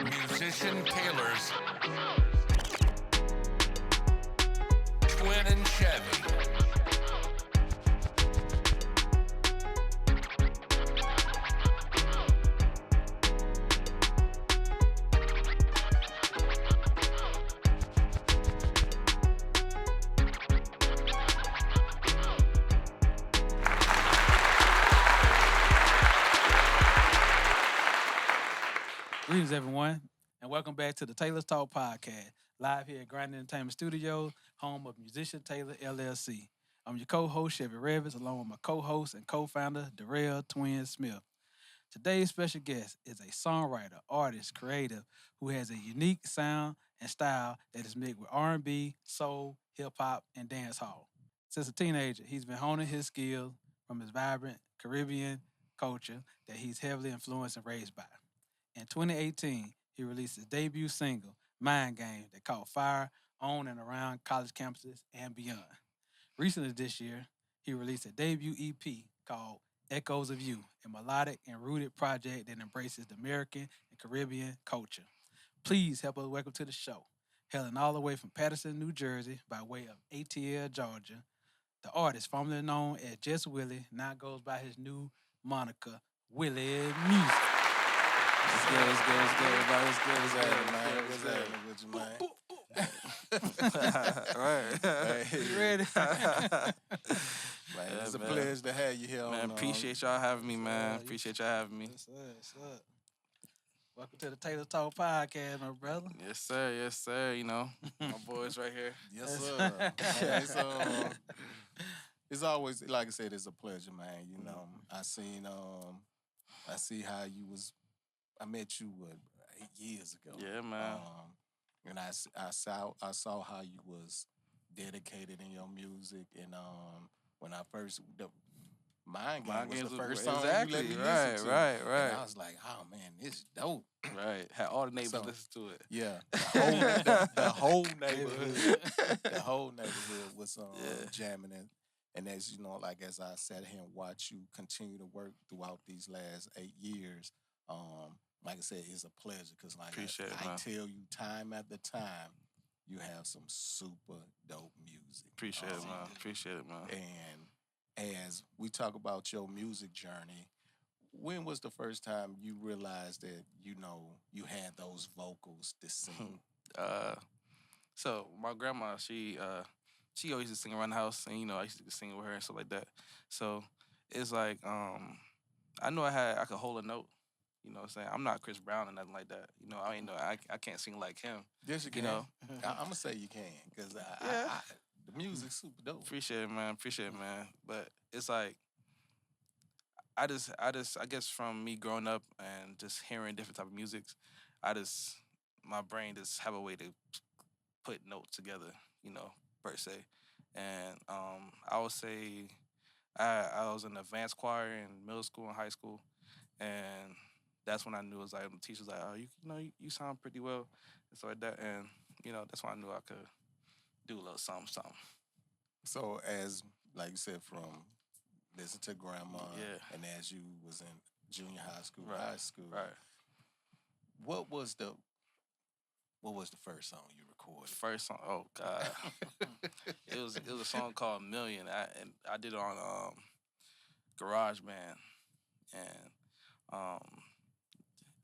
Musician Tailors, Twin and Chevie. Greetings, everyone, and welcome back to the Tailors Talk Podcast, live here at Grind Entertainment Studios, home of Musician Tailor LLC. I'm your co-host, Chevy Revis, along with my co-host and co-founder, Darrell Twin Smith. Today's special guest is a songwriter, artist, creative, who has a unique sound and style that is mixed with R&B, soul, hip-hop, and dance hall. Since a teenager, he's been honing his skills from his vibrant Caribbean culture that he's heavily influenced and raised by. In 2018, he released his debut single, Mind Game, that caught fire on and around college campuses and beyond. Recently this year, he released a debut EP called Echoes of You, a melodic and rooted project that embraces the American and Caribbean culture. Please help us welcome to the show, hailing all the way from Patterson, New Jersey, by way of ATL, Georgia, the artist formerly known as Just Willy, now goes by his new moniker, Willy Musiq. It's good, everybody. It's good, man. What's happening with you, man? Right. You ready? Man, it's a pleasure to have you here. Man, appreciate y'all having me, man. Appreciate y'all having me. Yes, sir. Welcome to the Tailors Talk Podcast, my brother. Yes, sir. Yes, sir. You know, my boys right here. Yes, sir. It's always, like I said, it's a pleasure, man. You know, I see how you was. I met you 8 years ago. Yeah, man. And I saw how you was dedicated in your music, and when I first Mind Game was the first song you let me listen to. Right. And I was like, oh man, this is dope. Right. Had all the neighbors listen to it. Yeah, the whole neighborhood was jamming it. And as you know, like as I sat here and watched you continue to work throughout these last 8 years, like I said, it's a pleasure because like I tell you time after time, you have some super dope music. Appreciate it, man. And as we talk about your music journey, when was the first time you realized that, you know, you had those vocals to sing? So my grandma, she always used to sing around the house, and you know, I used to sing with her and stuff like that. So it's like I knew I could hold a note. You know what I'm saying? I'm not Chris Brown or nothing like that. You know, I can't sing like him. Yes, you can. You know? I'm going to say you can, because the music's super dope. Appreciate it, man. But it's like, I guess from me growing up and just hearing different type of music, my brain just have a way to put notes together, you know, per se. And I would say I was in the advanced choir in middle school and high school, and that's when I knew it was like the teacher's like, oh, you sound pretty well and stuff like that, and you know that's when I knew I could do a little something. So as like you said, from listen to grandma, and as you was in junior high school, high school, right? What was the first song you recorded? First song, oh God, it was a song called Million. I did it on GarageBand, and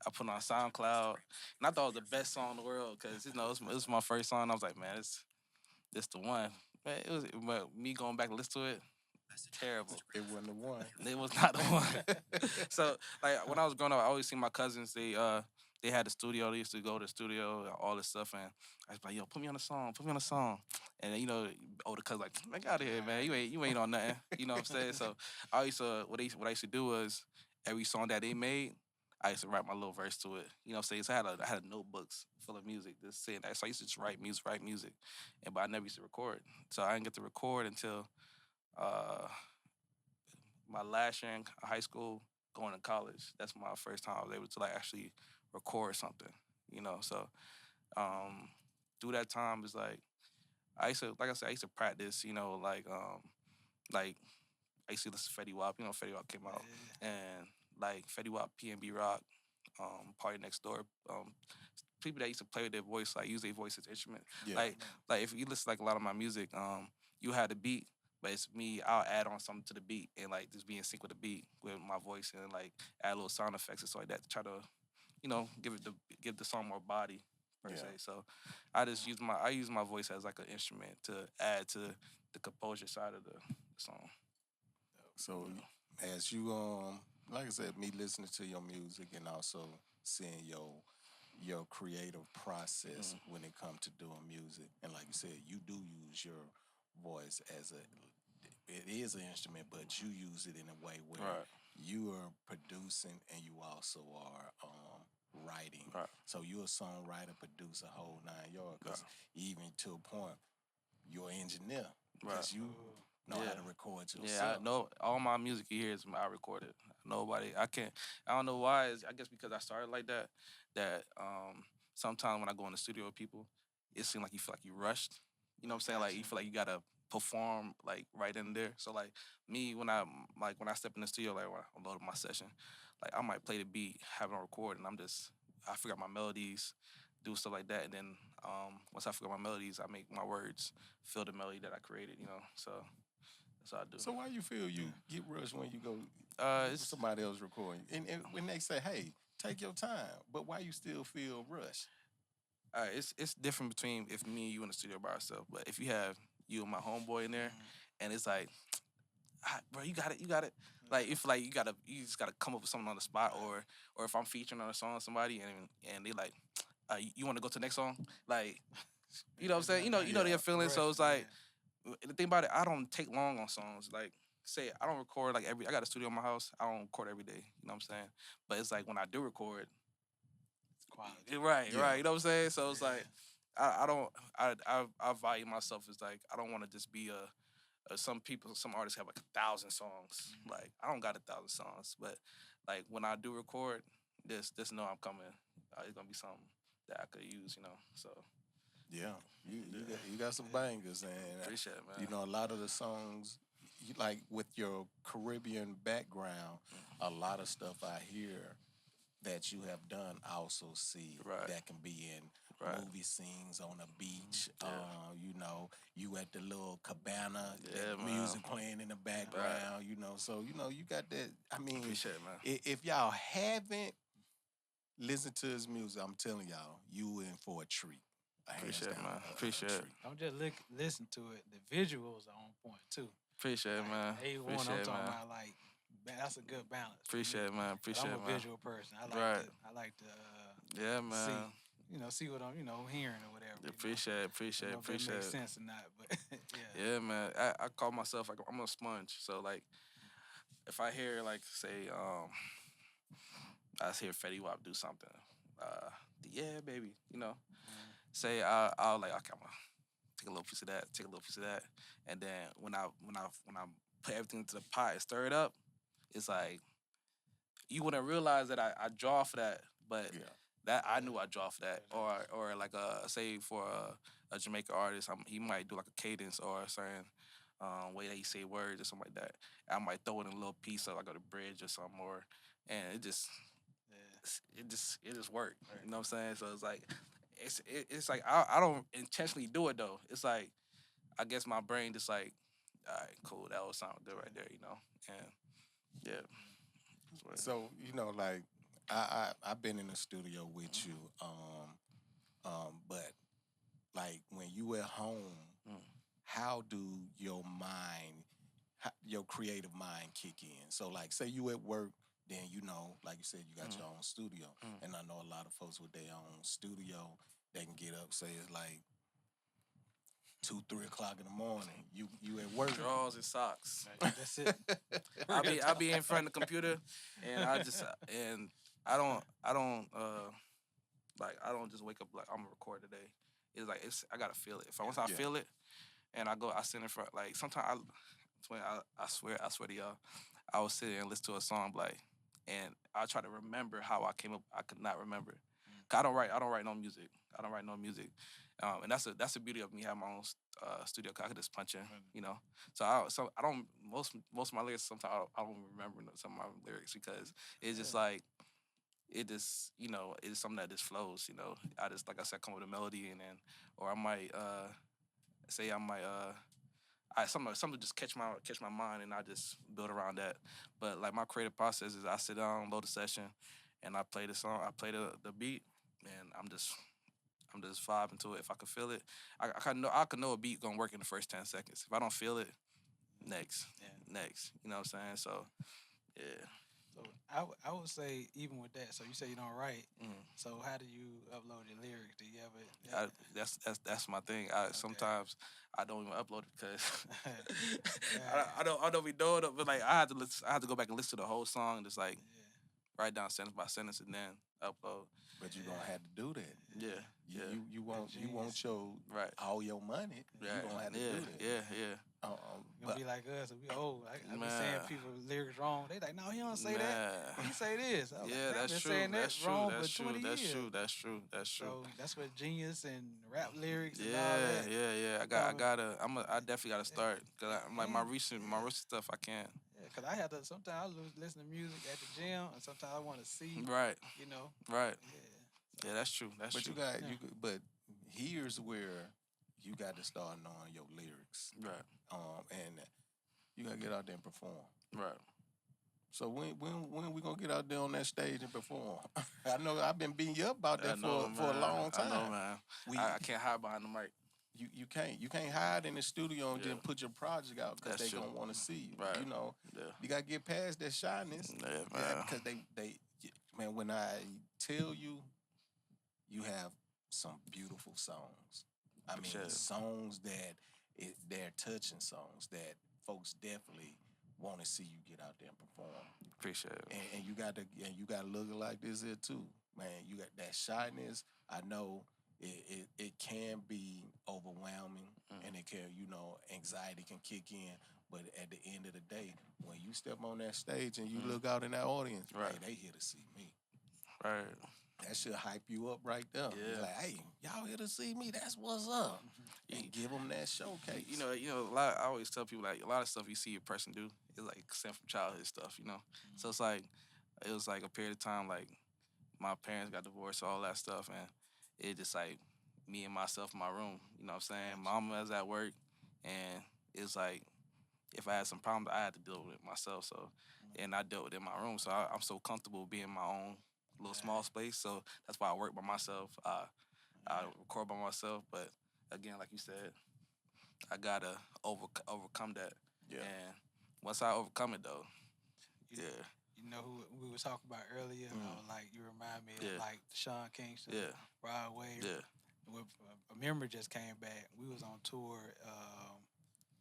I put it on SoundCloud, and I thought it was the best song in the world because you know it was my first song. I was like, man, it's the one. Man, but me going back to listen to it, terrible. It wasn't the one. It was not the one. So like when I was growing up, I always seen my cousins. They had a studio. They used to go to the studio, all this stuff, and I was like, yo, put me on a song. And you know, older cousins like, man, get out of here, man. You ain't on nothing. You know what I'm saying? So I used to what I used to do was every song that they made, I used to write my little verse to it. You know what I'm saying? So I had notebooks full of music just saying that. So I used to just write music. But I never used to record. So I didn't get to record until my last year in high school, going to college. That's my first time I was able to like actually record something. You know, so through that time it's like I used to practice, you know, like I used to listen to Fetty Wap. You know, Fetty Wap came out. And like Fetty Wap, P&B Rock, Party Next Door. People that used to play with their voice, like use their voice as instrument. Yeah. Like if you listen to like a lot of my music, you had the beat, but it's me. I'll add on something to the beat and like just be in sync with the beat with my voice and like add little sound effects and stuff like that to try to, give the song more body per se. So I just use my voice as like an instrument to add to the composure side of the song. So as you like I said, me listening to your music and also seeing your creative process when it comes to doing music, and like you said, you do use your voice as it is an instrument, but you use it in a way where you are producing and you also are writing. Right. So you're a songwriter, producer, whole 9 yards. Because even to a point, you're an engineer because you know how to record yourself. Yeah, I know all my music you hear is I recorded. I don't know why. I guess because I started like that. That sometimes when I go in the studio with people, it seems like you feel like you rushed. You know what I'm saying? Like you feel like you gotta perform like right in there. So like me when I step in the studio, like when I load up my session, like I might play the beat, have it on record, and I figure out my melodies, do stuff like that, and then once I figure out my melodies, I make my words fill the melody that I created. So that's what I do. So why you feel you get rushed when you go it's somebody else recording? And when they say, hey, take your time, but why you still feel rushed? it's different between if me and you in the studio by ourselves. But if you have you and my homeboy in there, and it's like, bro, you got it. Like if like you just gotta come up with something on the spot, or if I'm featuring on a song with somebody and they like, you want to go to the next song, like, you know what I'm saying? You know their feelings. So it's like the thing about it, I don't take long on songs. Like say I don't record like I got a studio in my house. I don't record every day. You know what I'm saying? But it's like when I do record. Quality. Right. You know what I'm saying? So it's like I value myself as like I don't want to just be some artists have like 1,000 songs. Like I don't got 1,000 songs, but like when I do record, just know I'm coming. It's gonna be something that I could use, So Yeah, you got some bangers, and appreciate it, man. A lot of the songs, like with your Caribbean background, a lot of stuff I hear that you have done, I also see that can be in movie scenes on a beach. You at the little cabana, that music playing in the background. So you got that. I mean, appreciate it, man. If y'all haven't listened to his music, I'm telling y'all, you in for a treat. Appreciate it, man. Appreciate it. Don't just listen to it. The visuals are on point too. Appreciate it, man. A1, I'm talking about like that's a good balance. Appreciate it, man. Appreciate it, man. I'm a visual person. I like to yeah, man. See what I'm hearing or whatever. Appreciate it. If it makes sense or not, but yeah, man. I call myself like I'm a sponge. So like, if I hear like say I hear Fetty Wap do something, yeah, baby, say I'll like okay, I'm gonna take a little piece of that, and then when I put everything into the pot and stir it up, it's like you wouldn't realize that I draw for that, but that I knew I draw for that, or like say for a Jamaican artist, he might do like a cadence or a certain way that he say words or something like that. I might throw in a little piece of like a bridge or something, and it just worked. You know what I'm saying? So it's like it's like I don't intentionally do it though. It's like I guess my brain just like, all right, cool, that would sound good right there, and yeah. So like I've been in the studio with you, but like when you at home, how do your creative mind kick in? So like say you at work, then like you said, you got your own studio, and I know a lot of folks with their own studio, they can get up, say it's like 2-3 o'clock in the morning. You at work. Drawers and socks. That's it. I'll be in front of the computer, and I don't just wake up like I'm gonna record today. It's like I gotta feel it. Once I feel it, and I sit in front. Like sometimes I swear to y'all, I will sit and listen to a song like, and I try to remember how I came up. I could not remember. 'Cause I don't write no music. And that's the beauty of me having my own studio. 'Cause I could just punch in, So I don't most of my lyrics sometimes I don't remember some of my lyrics because it's just like it just, it's something that just flows, I just, like I said, come with a melody, and then, or I might, say I might, something just catch my mind, and I just build around that. But like my creative process is I sit down, load a session, and I play the song, I play the beat, and I'm just vibing to it. If I can feel it, I can know a beat gonna work in the first 10 seconds. If I don't feel it, next. You know what I'm saying? So, yeah. So I would say even with that. So you say you don't write. So how do you upload your lyrics? Do you ever? That's my thing. Sometimes I don't even upload it because I don't be doing it. But like I have to go back and listen to the whole song and just like write down sentence by sentence and then upload. But you're gonna have to do that. Yeah. You want your all your money. Yeah. You gonna have to do that. Yeah. You gonna be like us, we old. I be saying people lyrics wrong. They like, no, he don't say that. He say this. Yeah, that's true. That's true. That's true. So that's what genius and rap lyrics. And yeah, all that. yeah. I definitely gotta start because I'm like my recent stuff I can't. Yeah, because I have to. Sometimes I listen to music at the gym, and sometimes I want to see. Right. Right. Yeah. Yeah, that's true. That's true. But here's where you got to start knowing your lyrics. Right. And you gotta get out there and perform. Right. So when we gonna get out there on that stage and perform? I know I've been beating you up about that for a long time. I know, man. I can't hide behind the mic. You can't hide in the studio and just put your project out because they don't want to see you. Right. You gotta get past that shyness. Yeah, man. Because man, when I tell you, you have some beautiful songs. I mean, songs that they're touching songs that folks definitely want to see you get out there and perform. Appreciate it. And you got to look like this here too, man. You got that shyness. I know it can be overwhelming, and it can anxiety can kick in. But at the end of the day, when you step on that stage and you look out in that audience, hey, they here to see me. Right. That should hype you up right there. Yeah. Like, hey, y'all here to see me? That's what's up. And give them that showcase. I always tell people like a lot of stuff you see a person do is like sent from childhood stuff. So it's like it was like a period of time like my parents got divorced, all that stuff, and it just like me and myself in my room. You know what I'm saying? Mama was at work, and it's like if I had some problems, I had to deal with it myself. So, and I dealt with it in my room. So I'm so comfortable being in my own little small space. So that's why I work by myself. I record by myself. But again, like you said, I gotta overcome that. Yeah. And once I overcome it, though, You know who we were talking about earlier? Like you remind me of like Sean Kingston, Rod Wave. Yeah. A memory just came back. We was on tour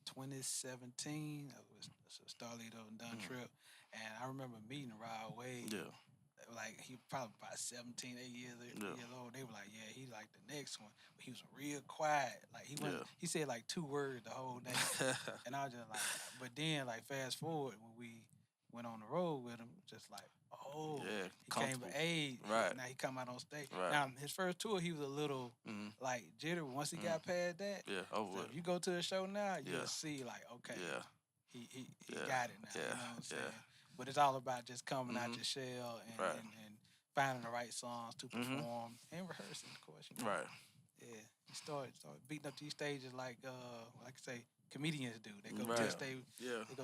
2017. It was Starlito and Dunn Trip. And I remember meeting Rod Wave. Yeah. Like he probably about 17, 8 years old. They were like, yeah, he like the next one. But he was real quiet. Like he said like 2 words the whole day. And I was just like, but then like fast forward when we went on the road with him, just like, he came of age. Right. Now he come out on stage. Right. Now his first tour he was a little like jittery. Once he got past that, so if you go to the show now, you'll see like, okay, he got it now. You know what I'm saying? But it's all about just coming out your shell and finding the right songs to perform and rehearsing, of course. Right. Yeah. You start beating up these stages like I say comedians do. They go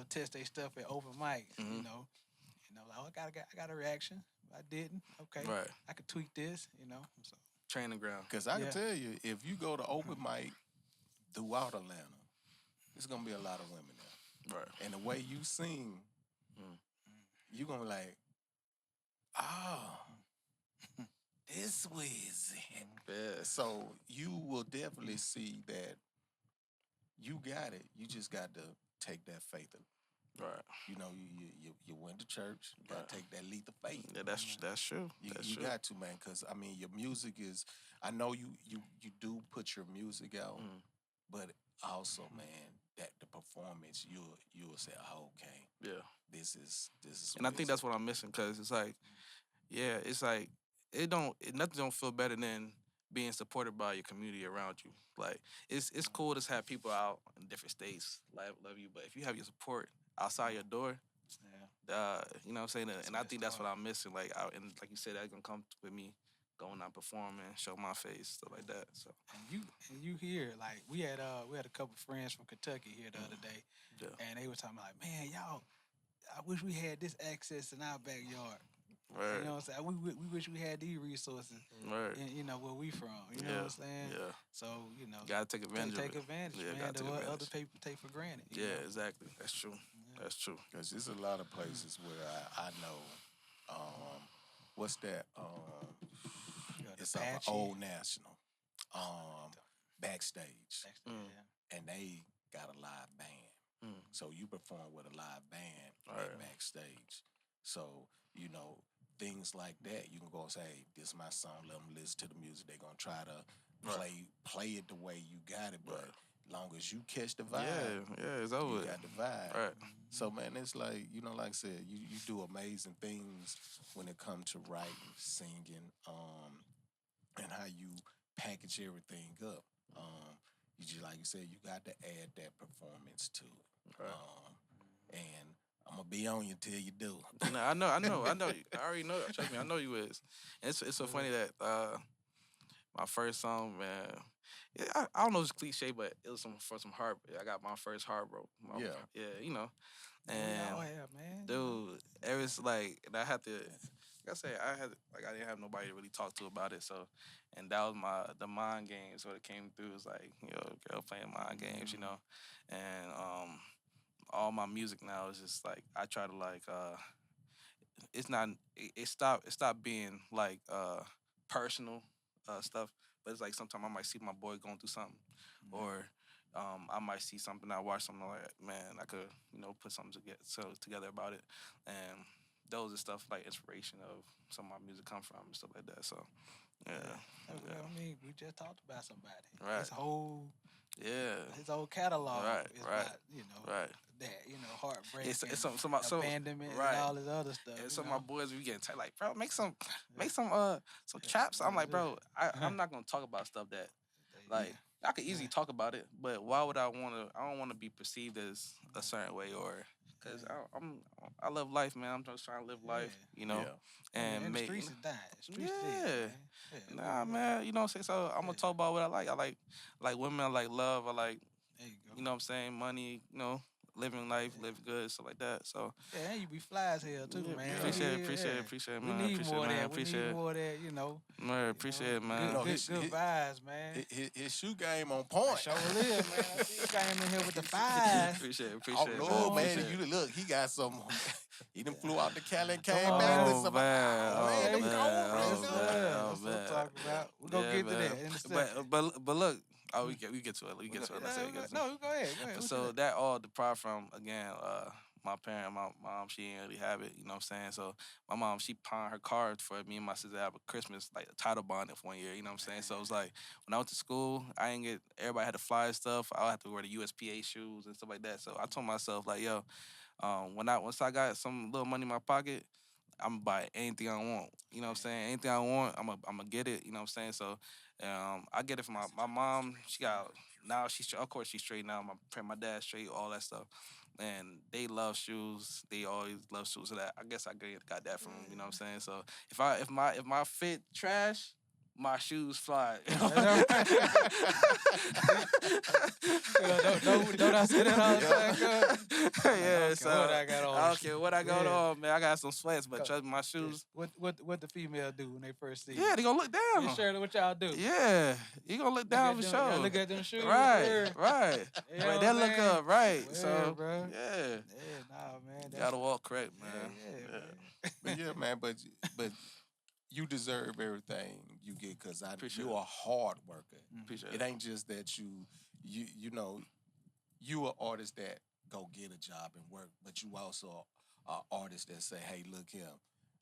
test their stuff at open mic. Like, I got a reaction. I didn't. Okay. Right. I could tweak this. So training ground. Because I can tell you, if you go to open mic throughout Atlanta, there's gonna be a lot of women there. Right. And the way you sing. You're going to be like, this was it. Yeah. So you will definitely see that you got it. You just got to take that faith. Right. You went to church. You got to take that leap of faith. Yeah, that's true. You got to, man, because, I mean, your music is, I know you do put your music out, but also, man, that the performance, you'll say, okay. Yeah. This is. And I think that's what I'm missing because it's like, nothing don't feel better than being supported by your community around you. Like it's cool to have people out in different states love you, but if you have your support outside your door, You know what I'm saying? And I think that's what I'm missing. Like, and like you said, that's gonna come with me going out performing, show my face, stuff like that. So and you hear like we had a couple friends from Kentucky here the other day, and they were talking like, man, y'all, I wish we had this access in our backyard. Right. You know what I'm saying? We wish we had these resources. Right. And, you know, where we from. You know what I'm saying? Yeah. So, you know. Gotta take advantage of it. Take advantage, man. Of what other people take for granted. Yeah, exactly. That's true. Yeah. That's true. Because there's a lot of places where I know, what's that? It's an Old National, backstage. And they got a live band. So you perform with a live band at backstage. So, you know, things like that, you can go and say, hey, this is my song, let them listen to the music. They're going to try to play it the way you got it, but long as you catch the vibe, it's over. You got the vibe. Right. So, man, it's like, you know, like I said, you do amazing things when it comes to writing, singing, and how you package everything up. You just, like you said, you got to add that performance to it. Right. And I'm gonna be on you till you do. No, I know. I already know. Trust me, I know you is. And it's so funny that my first song, man. I don't know if it's cliche, but it was for some heart. I got my first heart broke. You know. And man. Dude, it was like, and I had to. Like I said, I didn't have nobody to really talk to about it. So, and that was the mind games. What it came through was like, you know, girl playing mind games, you know, and all my music now is just like I try to like it stopped being like personal stuff, but it's like sometimes I might see my boy going through something, or I might see something, I watch something like, man, I could, you know, put something together about it, and those are stuff like inspiration of some of my music come from and stuff like that. So yeah. I mean, we just talked about somebody. Right. His whole his whole catalog is about, you know, that, you know, heartbreak, abandonment, and all this other stuff. And some of my boys, we getting tight, like, bro, make some traps. I'm like, bro, I'm not gonna talk about stuff that, like, I could easily talk about it, but why would I don't want to be perceived as a certain way, or because I love life, man. I'm just trying to live life, you know, and the make streets is dying. Nah, man, you know what I'm saying? So I'm gonna talk about what I like. I like women, I like love, I like, you know what I'm saying, money, you know, living life, live good, stuff like that. So and you be fly as hell too, man. Appreciate it, man. We need more of that. We need more of that, you know. Man, appreciate it, man. Good vibes, man. His shoe game on point. Sure is, man. I see you came in here with the fives. Appreciate it. Oh, no, man. You look, he got some. He done flew out the Cali and came back with some. Man. That's what I'm talking about. We're going to get to that in a second. But look, we get to it. We get to it. No, go ahead. So that all deprived from, again, my parent, my mom, she didn't really have it, you know what I'm saying? So my mom, she pawned her car for me and my sister to have a Christmas, like a title bonding for 1 year, you know what I'm saying? So it was like, when I went to school, everybody had to fly stuff. I had to wear the USPA shoes and stuff like that. So I told myself, like, yo, once I got some little money in my pocket, I'm gonna buy anything I want. You know what I'm saying? Anything I want, I'm gonna get it. You know what I'm saying? So I get it from my mom. Of course she's straight now. My dad's straight, all that stuff. And they love shoes. They always love shoes. So that I guess I got that from them. You know what I'm saying? So if my fit trash, my shoes fly. Don't I say that all the time? Yeah, so what I got on. I don't care what I got on, man. I got some sweats, but trust me, my shoes. What the female do when they first see you? Yeah, they gonna look down. You sure what y'all do? Yeah, you gonna look down for sure. Look at them shoes. Right. They look up, right. So, bro. Yeah. Nah, man. Gotta walk correct, man. But yeah, man. But you deserve everything you get because you're a hard worker. Appreciate it. Ain't just that you know, you an artist that go get a job and work, but you also are artist that say, hey, look here,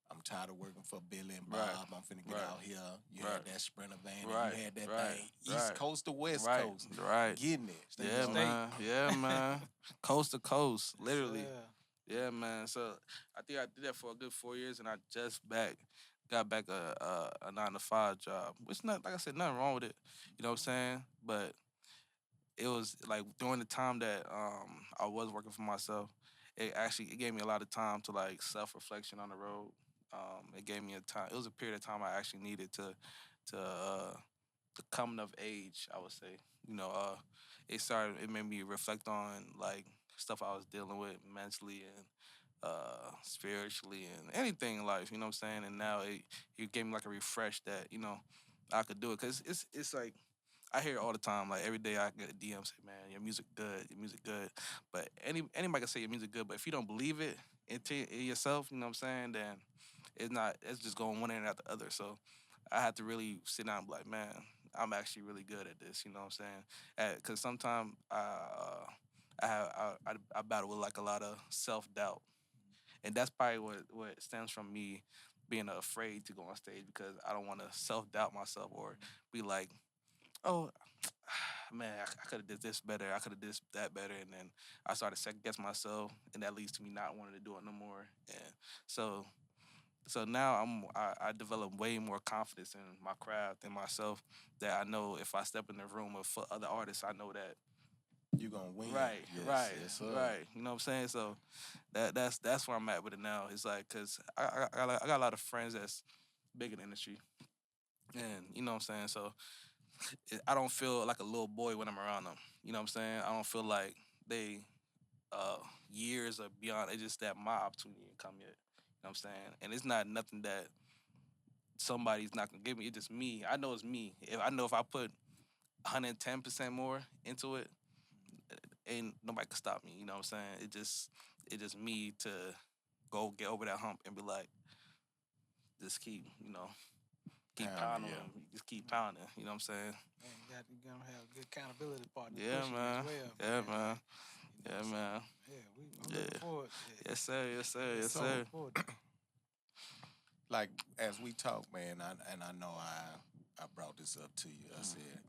I'm tired of working for Billy and Bob. I'm finna get out here. You had that Sprinter van, and you had that thing, East Coast to West Coast. Getting it. Yeah, man. Coast to coast, literally. Yeah, man. So I think I did that for a good 4 years, and I just got back a 9-to-5 job, which not, like I said, nothing wrong with it. You know what I'm saying? But it was like during the time that I was working for myself, it gave me a lot of time to like self-reflection on the road. It gave me a time. It was a period of time I actually needed to the coming of age, I would say. It made me reflect on like stuff I was dealing with mentally and spiritually and anything in life, you know what I'm saying? And now it gave me like a refresh that, I could do it. Cause it's like I hear it all the time. Like every day I get a DM say, man, your music good, your music good. But anybody can say your music good, but if you don't believe it in yourself, you know what I'm saying, then it's just going one end after the other. So I had to really sit down and be like, man, I'm actually really good at this, you know what I'm saying? Because sometimes I battle with like a lot of self-doubt. And that's probably what stems from me being afraid to go on stage because I don't want to self-doubt myself or be like, oh, man, I could have did this better. I could have did that better. And then I started second-guess myself, and that leads to me not wanting to do it no more. And so now I develop way more confidence in my craft and myself that I know if I step in the room with other artists, I know that you're gonna win. Right, yes, right, yes, right. You know what I'm saying? So that's where I'm at with it now. It's like, cause I got a lot of friends that's big in the industry, and you know what I'm saying. So I don't feel like a little boy when I'm around them. You know what I'm saying? I don't feel like they years are beyond. It's just that my opportunity didn't come yet. You know what I'm saying? And it's not nothing that somebody's not gonna give me. It's just me. I know it's me. If I put 110% more into it, ain't nobody can stop me. You know what I'm saying? It just me to go get over that hump and be like, just keep pounding. Yeah. Just keep pounding. You know what I'm saying? Man, you gotta have a good accountability partner. Yeah, man. As well, Yeah, man. You know Yeah, what I'm man. saying? Yeah, I'm looking forward. Yeah. Yes, sir. Yes, sir. Yes, So sir. looking forward to it. Like as we talk, man, I know I brought this up to you. I said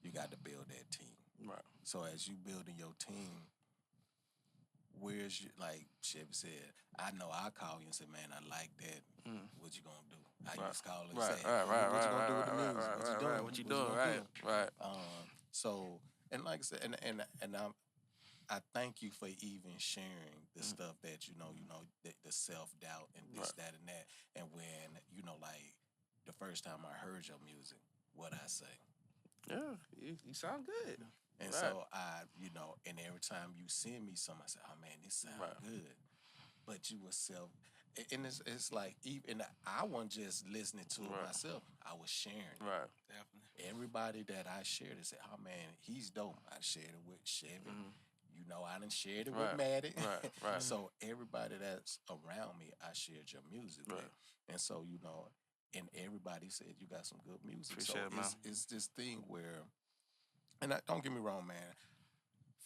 you got to build that team. Right. So as you building your team, where's your, like Chevy said, I know I call you and say, man, I like that. What you gonna do? I used to call and say, what you gonna do with the music? What you doing? What you doing? Right. So and like I said, and I thank you for even sharing the stuff that the self doubt and this, that, and that. And when like the first time I heard your music, what I say. Yeah, you sound good. And so and every time you send me something, I say, oh man, this sounds good. But you were and it's like, even I wasn't just listening to it myself, I was sharing it. Right. Definitely. Everybody that I shared it said, oh man, he's dope. I shared it with Chevy. I done shared it with Maddie. Right. So everybody that's around me, I shared your music with. And so, and everybody said you got some good music. Appreciate it, man. It's this thing where, and don't get me wrong, man,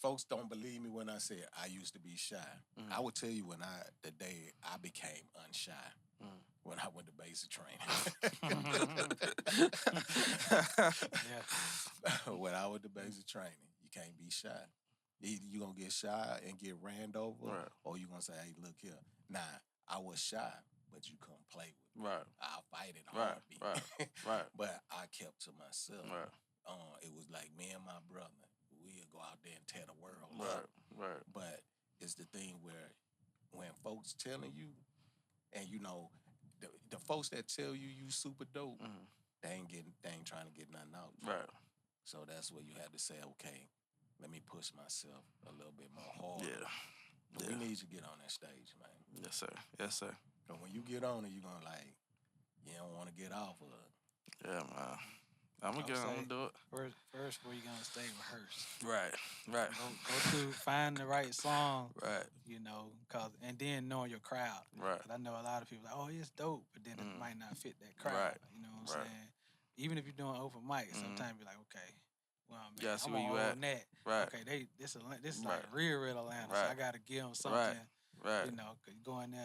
folks don't believe me when I say I used to be shy. I would tell you the day I became unshy. When I went to basic training. When I went to basic training, you can't be shy. Either you gonna get shy and get ran over, or you gonna say, hey, look here. Nah, I was shy, but you couldn't play with me. I'll fight it hard. Right. But I kept to myself. Right. It was like me and my brother, we'll go out there and tear the world up. Right. But it's the thing where when folks telling you, and the folks that tell you super dope, they ain't trying to get nothing out. Right. So that's where you have to say, okay, let me push myself a little bit more hard. Yeah. But we need you to get on that stage, man. Yes, sir. Yes, sir. But when you get on it, you're going to you don't want to get off of it. Yeah, man. I'm going to do it. First, before you go on stage, rehearse. Right. Go through, find the right song. Right. And then knowing your crowd. Right. Because I know a lot of people like, oh, it's dope, but then it might not fit that crowd. Right. You know what I'm saying? Even if you're doing open mic, sometimes you're like, okay, well, man, yeah, see I'm where you at. That. Right. Okay, this is like real Atlanta, so I got to give them something. Right. Cause you go in there,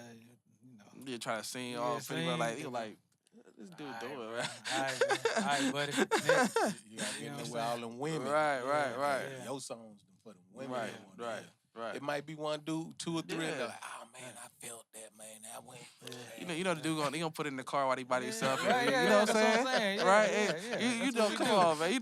You're trying to sing all pretty well, you're like, this dude doing it, right? All right, buddy. You got to get there with all them women. Right. Yeah. Your songs for the women. Right. It might be one dude, 2 or 3, and they're like, oh man, I felt that, man. I went. Yeah. You know the dude he gonna put it in the car while he by himself. Right, you know what I'm saying? Yeah, right? Yeah. You know, come on, man.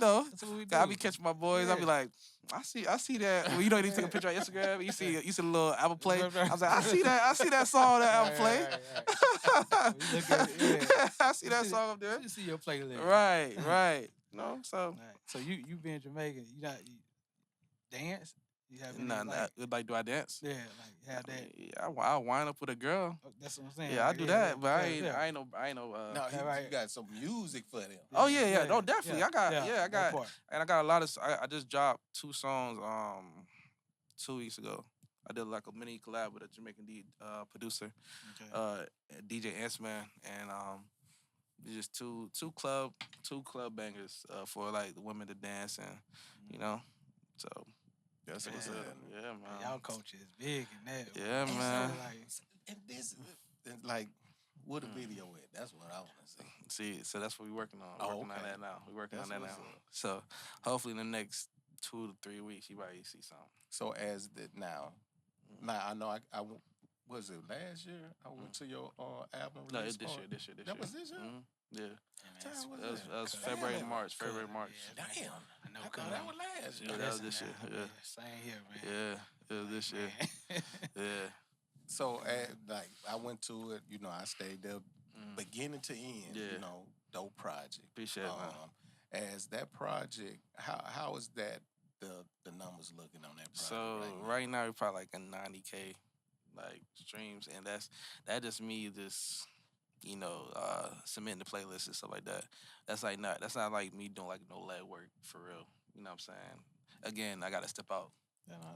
Gotta be catching my boys. Yeah. I be like, I see that. Well, you know, you take a picture on Instagram. You see the little Apple Play. I was like, I see that song that Apple Play. Right. Look at it, yeah. I see that song up there. You see your playlist. Right. No, so. Right. So you being Jamaican, you dance? You have any, like, do I dance? Yeah, like have that. Yeah, I wind up with a girl. That's what I'm saying. Yeah, I do that, but I ain't no. No, you got some music for them. Oh yeah. No, definitely. I got and I got a lot of. I just dropped 2 songs 2 weeks ago. I did like a mini collab with a Jamaican producer, DJ Ansman, and just two club bangers for like the women to dance and you know, so. That's what's up. Yeah, man. Y'all culture is big in that. Yeah, man. And this, like, what a video with. That's what I want to see. See, so that's what we're working on. We're working on that now. We're working on that now. So hopefully in the next 2 to 3 weeks, you might see something. So now I know I was it last year? I went to your album release. No, it's this year. That was this year? Mm-hmm. Yeah. That was February, March. Yeah, damn. I know. That was last year. Yeah, that was this year. Yeah. Same here, man. Yeah, it was this year. Yeah. So, like, I went to it. You know, I stayed there beginning to end. Yeah. You know, dope project. Appreciate it, man. As that project, how is that the numbers looking on that project? So right now we're probably like a 90K like streams, and that just me just. You know, submitting the playlists and stuff like that. That's not like me doing like no lead work for real. You know what I'm saying? Again, I gotta step out.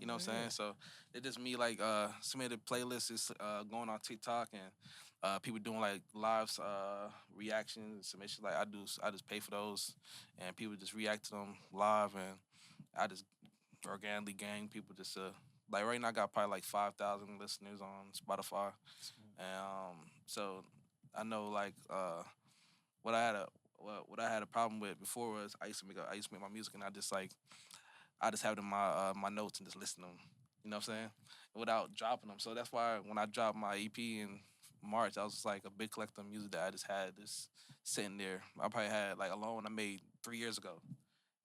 You know what I'm saying? So it's just me like submitting playlists is going on TikTok and people doing like live reactions, submissions. Like I just pay for those and people just react to them live and I just organically gang people just like right now I got probably like 5,000 listeners on Spotify. And so I know, like, what I had a problem with before was I used to make my music and I just have it in my notes and just listen to them. You know what I'm saying? Without dropping them. So that's why when I dropped my EP in March, I was just like a big collection of music that I just had just sitting there. I probably had like Alone I made 3 years ago,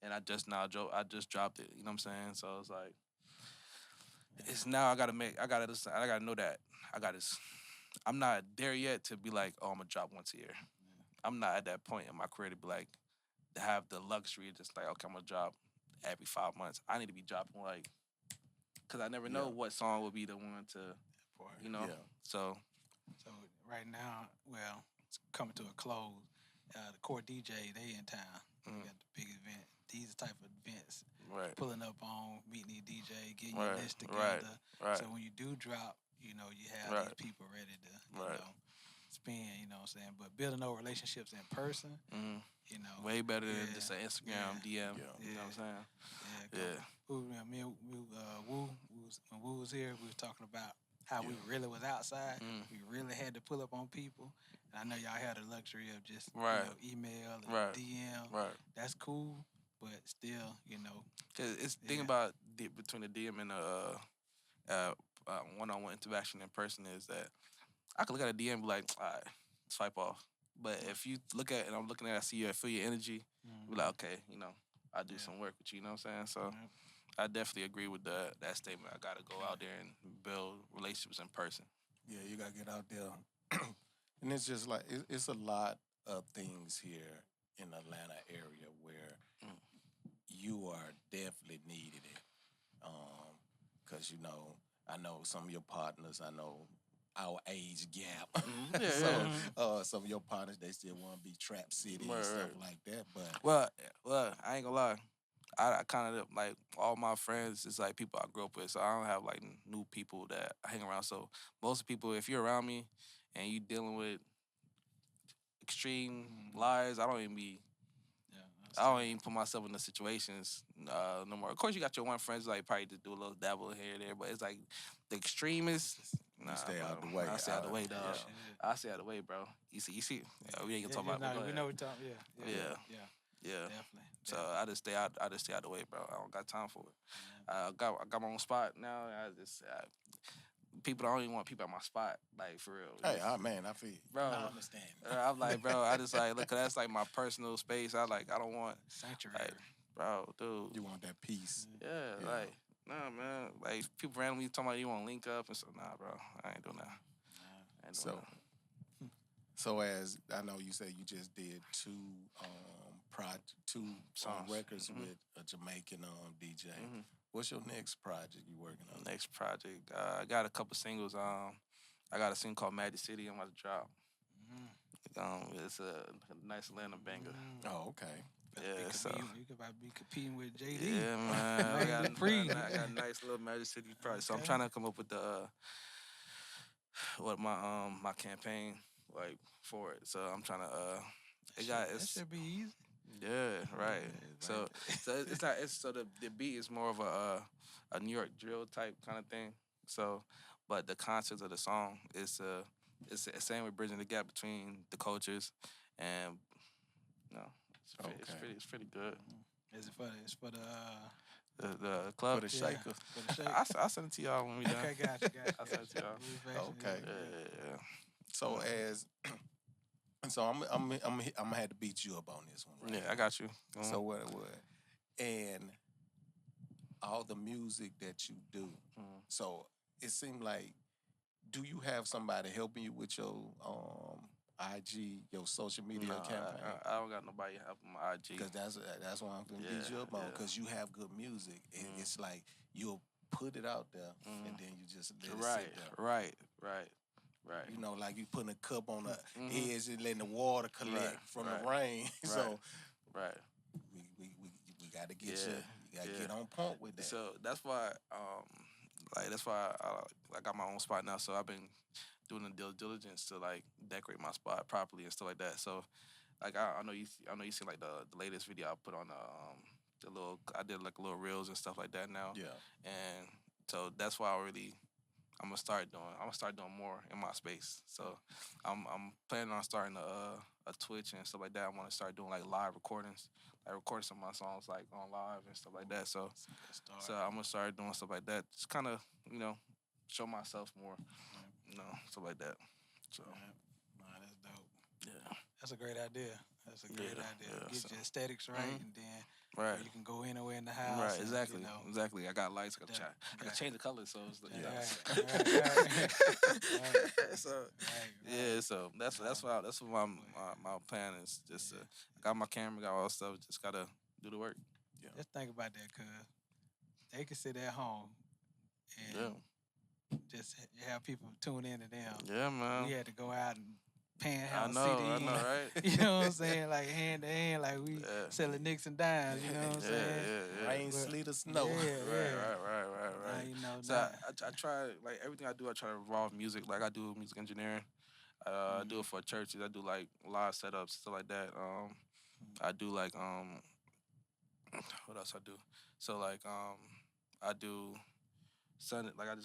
and I just dropped it. You know what I'm saying? So it's like it's now I gotta know that I'm not there yet to be like, oh, I'm gonna drop once a year. I'm not at that point in my career to be like, to have the luxury of just like, okay, I'm gonna drop every 5 months. I need to be dropping like, cause I never know what song will be the one to, you know. So right now, well, it's coming to a close. The core DJ, they in town. We got the big event. These type of events. Right. Pulling up on, meeting the DJ, getting your list together. Right. So when you do drop, you know, you have these people ready to, you know, spin, you know what I'm saying? But building those relationships in person, you know. Way better than just an Instagram DM, you know what I'm saying? When Wu was here, we was talking about how we really was outside. We really had to pull up on people. And I know y'all had the luxury of just you know, email and DM. Right. That's cool, but still, you know. Cause it's the thing about between the DM and the one-on-one interaction in person is that I can look at a DM and be like, all right, swipe off. But if you look at it and I'm looking at it, I see you, I feel your energy, be like, okay, you know, I do some work with you, you know what I'm saying? So I definitely agree with that statement. I got to go out there and build relationships in person. Yeah, you got to get out there. And it's just like, it's a lot of things here in the Atlanta area where you are definitely needed it. Because, you know, I know some of your partners, I know our age gap. So some of your partners, they still want to be Trap City and stuff like that. But well, I ain't gonna lie. I kind of like all my friends is like people I grew up with, so I don't have like new people that I hang around. So most people, if you're around me and you dealing with extreme lies, I don't even put myself in the situations no more. Of course, you got your one friends like probably just do a little dabble here and there, but it's like the extremists. Nah, stay out the way. I stay out the way, dog. I stay out the way, bro. You see. Yeah, we ain't gonna talk about it. We know we're talking. Yeah. Definitely. So I just stay out the way, bro. I don't got time for it. I got my own spot now. People don't even want people at my spot, like for real. Hey, man, I feel you. Bro, I understand. I'm like, bro, I just like look, 'cause that's like my personal space. I don't want sanctuary. bro, dude. You want that peace. Yeah, like, nah, man. Like, people randomly talking about you want to link up and stuff. Nah, bro, I ain't doing that. I ain't doing that. So as I know you said you just did two records with a Jamaican DJ. Mm-hmm. What's your next project you working on? Next project, I got a couple singles. I got a single called Magic City I'm about to drop. It's a nice Atlanta banger. Oh, okay. Yeah, so you could about be competing with JD. Yeah, man. I got a nice little Magic City project. So I'm trying to come up with my campaign like for it. So I'm trying to that should be easy. Yeah, right. So it's not. So the beat is more of a New York drill type kind of thing. So, but the concept of the song is it's the same with bridging the gap between the cultures, and it's pretty good. Is it for the club? For the shaker. For the shaker. I'll send it to y'all when we done. Okay, gotcha. I'll send it to y'all. Okay. Yeah. So I'm gonna have to beat you up on this one. Right? Yeah, I got you. So what? And all the music that you do. So it seemed like, do you have somebody helping you with your IG, your social media campaign? I don't got nobody helping my IG. Because that's why I'm gonna beat you up on. Because you have good music. It's like you'll put it out there and then you just let it sit there. Right. You know, like you putting a cup on the edge and letting the water collect from the rain. So we got to get you got to get on point with that. So that's why I got my own spot now. So I've been doing the due diligence to like decorate my spot properly and stuff like that. So like I know you see like the latest video I put on I did like little reels and stuff like that now. Yeah. And so that's why I'm gonna start doing more in my space. So I'm planning on starting a Twitch and stuff like that. I want to start doing like live recordings, like recording some of my songs like on live and stuff like that. So I'm gonna start doing stuff like that. Just kind of show myself more, stuff like that. So that's dope. Yeah, that's a great idea. Yeah, Get your aesthetics right, and then right. You can go anywhere in the house. Right, exactly. Exactly. I got lights. I can change the color, so it's like, So that's what my plan is. Just I got my camera, got all that stuff. Just gotta do the work. Yeah. Just think about that, cause they can sit at home and just have people tune in to them. Yeah, man. We had to go out and panhandle CDs. I know, right? You know what I'm saying? Like hand to hand, like we selling nicks and dimes. You know what I'm saying? Yeah. Rain, sleet, or snow. Right. So I try, like everything I do, I try to involve music. Like I do music engineering. I do it for churches. I do like live setups, stuff like that. I do like what else I do? So like I do Sunday. Like a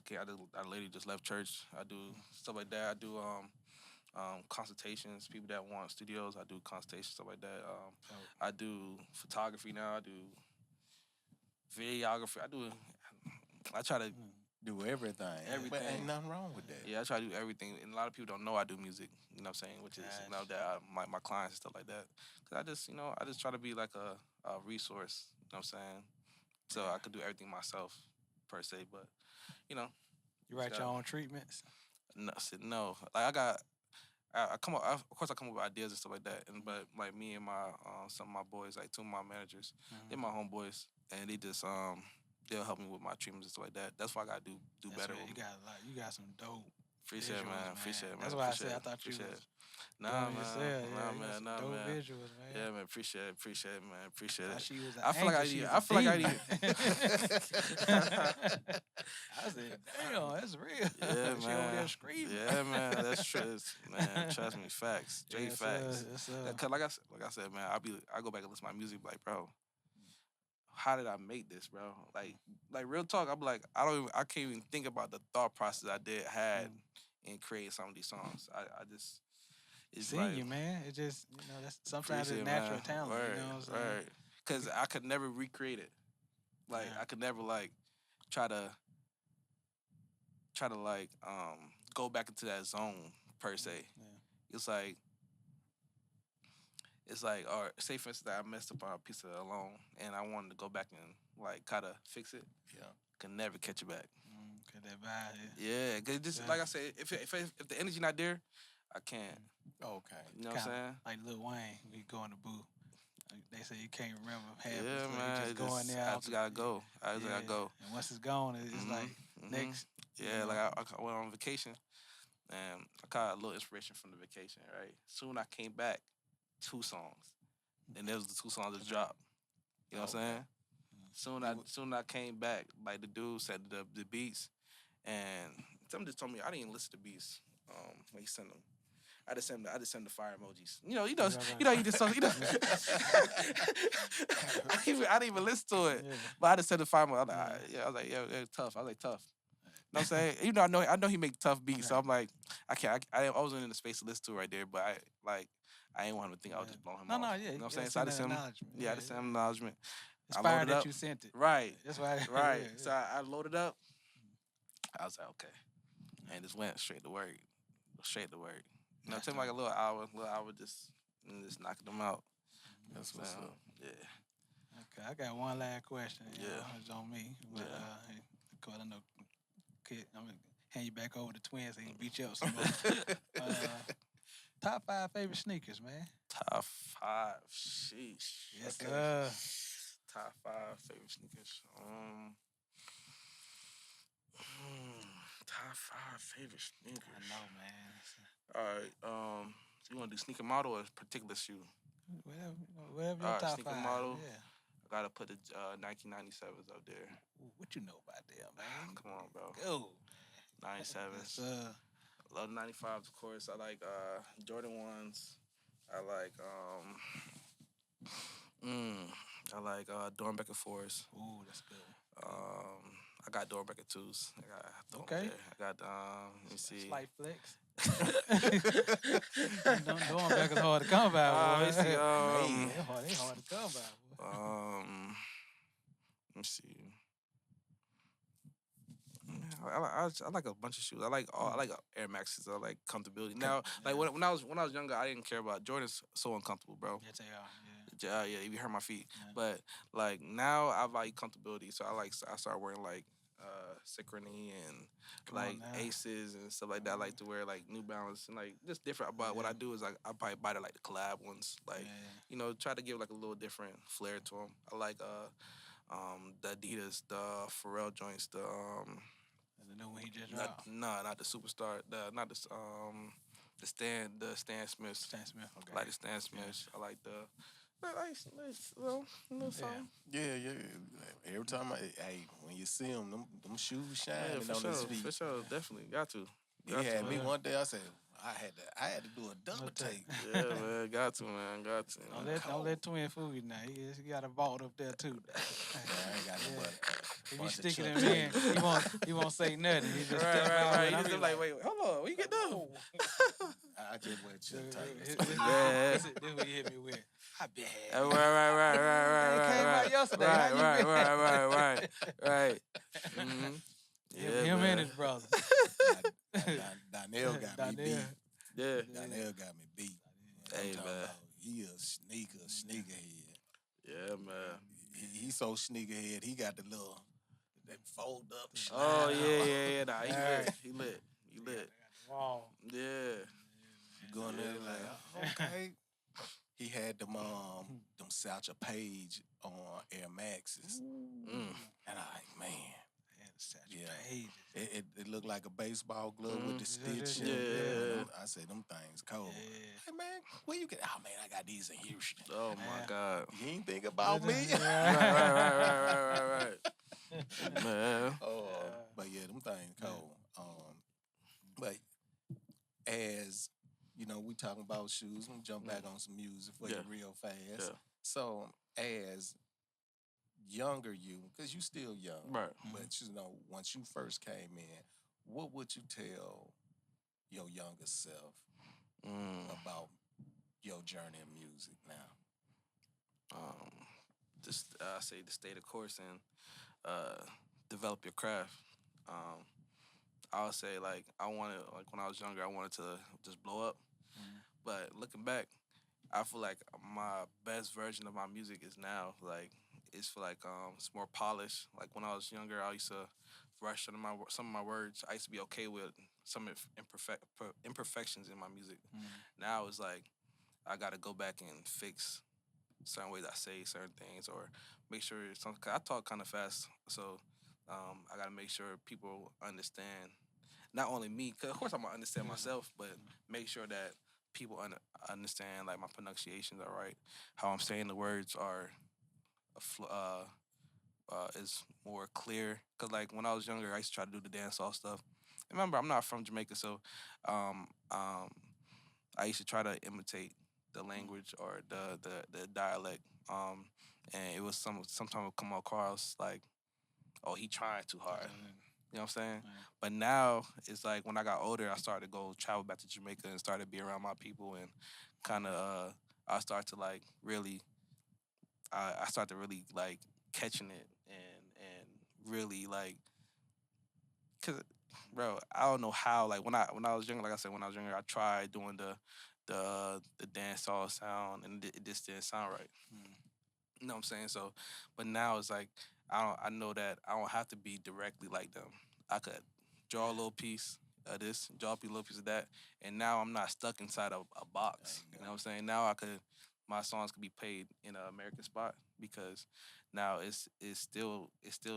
lady just left church. I do stuff like that. I do consultations, people that want studios. I do consultations, stuff like that. I do photography now. I do videography. I try to do everything. But ain't nothing wrong with that. Yeah, I try to do everything. And a lot of people don't know I do music, you know what I'm saying? Which is, that my clients and stuff like that. Because I just try to be like a resource, you know what I'm saying? So I could do everything myself, per se. But, You write your own treatments? No. Like I come up with ideas and stuff like that, but like me and some of my boys, like two of my managers, they're my homeboys, and they just they'll help me with my treatments and stuff like that. That's why I gotta do better. You got some dope. Appreciate it, man. Appreciate it, man. That's why I said I thought you was. Nah, man. Dope visuals, man. Yeah, man. Appreciate it, man. Appreciate it. She was I feel like I need. I said, damn, that's real. Yeah, man. She over there screaming. Yeah, man. That's true. Man, trust me, facts. Straight facts. Cause like I said, man, I go back and listen to my music, like, bro, how did I make this, bro? Like real talk. I'm like, I can't even think about the thought process I had in creating some of these songs. It's seeing like, you, man. It just, that's sometimes it's natural talent. Right, you know what I'm saying? Right. Because I could never recreate it. Like I could never like try to like go back into that zone per se. Yeah. It's like it's like, or say for instance, I messed up on a piece of alone, and I wanted to go back and like kind of fix it. Yeah. Can never catch it back. Cause that vibe. Yeah, cause just like I said, if the energy not there, I can't. Okay. You know what I'm saying? Like Lil Wayne, when he go in the booth. They say you can't remember half Yeah, his man. He just go in there. I just gotta go. I just gotta go. And once it's gone, it's like next. Yeah, like I went on vacation, and I caught a little inspiration from the vacation. Right. Soon I came back, 2 songs, and there was the 2 songs that dropped. You know what I'm saying? Soon I came back. Like the dude said the beats, and someone just told me I didn't even listen to beats. When he sent them. I just send the fire emojis. You just I didn't even listen to it, but I just sent the fire emoji. I was like, it's tough. I was like, tough. You know what I'm saying? Even though I know he make tough beats, so I'm like, I wasn't in the space to listen to it right there, but I ain't want him to think I was just blowing him off. Yeah. You know what I'm saying? So I just sent him, I just sent him acknowledgement. Inspired that you sent it. Right. That's why. Right. So I loaded up. I was like, okay, and just went straight to work. You know, it took me like a little hour just knocking them out. That's what's up. Yeah. Okay, I got one last question. Yeah. It's on me. But, of course, I know, kid, I'm going to hand you back over to Twins so he can beat you up some more. Top 5 favorite sneakers, man. Top 5, sheesh. Yes, okay. sir. Top 5 favorite sneakers. Top 5 favorite sneakers. I know, man. All right. You want to do sneaker model or a particular shoe? Whatever your top sneaker 5. model. Yeah. I gotta put the 1997s up there. Ooh, what you know about them, man? Come on, bro. Go. 97s. I love 95s, of course. I like Jordan 1s. I like Dornbecker 4s. Ooh, that's good. I got Dornbecker 2s. Okay. I got let me see. Slight flex. Dornbecker's hard to come by, boy. Let me see. They hard to come by, boy. Let me see. I like a bunch of shoes. I like Air Maxes. I like comfortability. Now, like when I was younger, I didn't care about Jordans. So uncomfortable, bro. Yes, they are. Yeah, you hurt my feet. Yeah. But like now, I like comfortability. So I started wearing like Synchrony and Aces and stuff like that. I like to wear like New Balance and like just different. But what I do is like I probably buy like the collab ones. Like try to give like a little different flair to them. I like the Adidas, the Pharrell joints, the new one he just dropped. Not the Superstar. The Stan Smiths. Stan Smith. Okay. I like the Stan Smiths. I like the. Something. Yeah. Every time when you see them shoes shining on his feet. For sure, definitely got to. He had me one day. I said I had to do a double take. Yeah, man, got to. Don't let Twin fool you now. He got a vault up there too. I ain't got no butt. If you sticking him in, he won't say nothing. He just right. He just like, wait, hold on, what you get done? I just went to tight. This is what he hit me with. I been had. Right. It came out yesterday. Right. Mm-hmm. Yeah, him and his brother. Donnell got me beat. Yeah. Donnell got me beat. Hey, man. He a sneakerhead. Yeah, man. He's so sneakerhead. He got the little that fold up. Oh yeah. Nah, he lit. Wow. Yeah. You going there like okay. He had them Satchel Paige on Air Maxes. And I like, man. Yeah. It looked like a baseball glove with the stitch. Yeah. I said, them things cold. Yeah. Hey, man, where you get? Oh, man, I got these in Houston. Oh, my God. You ain't think about me? Right. Man. But, yeah, them things cold. But as, we talking about shoes. I'm going to jump back on some music for you real fast. Yeah. So, as younger you, because you still young, right? But once you first came in, what would you tell your younger self about your journey in music now? Just I say to stay the course and develop your craft. I would say like when I was younger, I wanted to just blow up, but looking back, I feel like my best version of my music is now. Like it's for like it's more polished. Like when I was younger, I used to rush some of my words. I used to be okay with some imperfections in my music. Now it's like I gotta go back and fix certain ways I say certain things or make sure cause I talk kind of fast, so I gotta make sure people understand. Not only me, cause of course I'm gonna understand myself, but make sure that people understand like my pronunciations are right, how I'm saying the words are is more clear. Cause like when I was younger, I used to try to do the dancehall stuff. Remember, I'm not from Jamaica, so um, um, I used to try to imitate the language or the dialect. And it was sometimes it would come across like, oh, he trying too hard. You know what I'm saying? But now it's like when I got older, I started to go travel back to Jamaica and started to be around my people and kind of I started to like really, I started to really like catching it and really like, cause bro, I don't know how like when I was younger, like I said, when I was younger, I tried doing the dancehall sound and it just didn't sound right. You know what I'm saying? So, but now it's like I know that I don't have to be directly like them. I could draw a little piece of this, draw a little piece of that, and now I'm not stuck inside a box. You know what I'm saying? Now my songs could be played in an American spot because now it still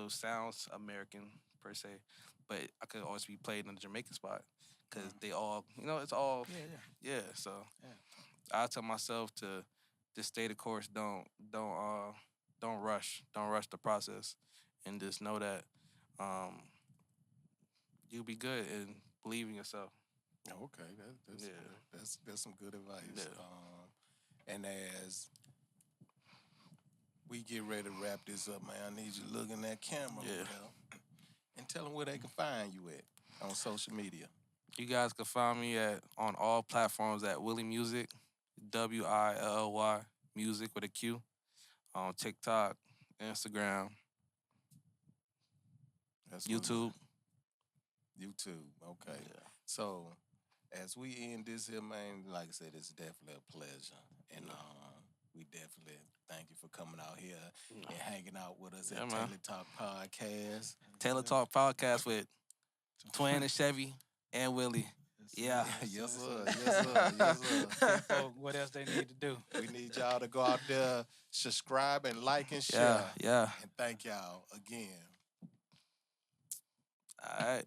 sounds American per se, but I could always be played in a Jamaican spot because they all, it's all yeah. So I tell myself to just stay the course. Don't rush the process, and just know that you'll be good and believe in yourself. Okay, that's good. That's some good advice. Yeah. And as we get ready to wrap this up, man, I need you to look in that camera and tell them where they can find you at on social media. You guys can find me on all platforms at Willy Musiq, WILLY Music with a Q, on TikTok, Instagram, YouTube. Okay. Yeah. So, as we end this here, man, like I said, it's definitely a pleasure. And we definitely thank you for coming out here and hanging out with us at Tailor Talk Podcast. Tailor Talk Podcast with Twin and Chevie and Willie. Yeah. Yes, sir. What else they need to do? We need y'all to go out there, subscribe and like and share. Yeah. And thank y'all again. All right.